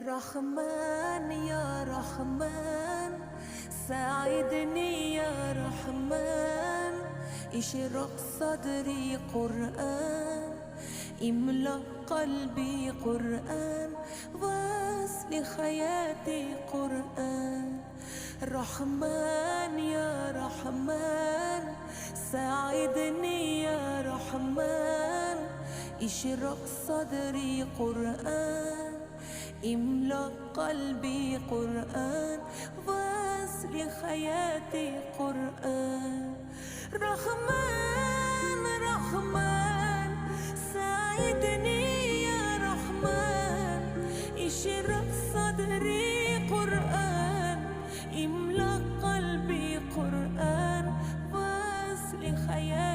رحمن يا رحمن ساعدني يا رحمن، اشرق صدري قرآن، املأ قلبي قرآن، واسل حياتي قرآن. رحمن يا رحمن ساعدني يا رحمن، اشرق صدري قرآن، املأ قلبي قرآن، واسل حياتي قرآن. رحمن رحمن ساعدني يا رحمن، اشرق صدري قرآن، املأ قلبي قرآن، واسل حياتي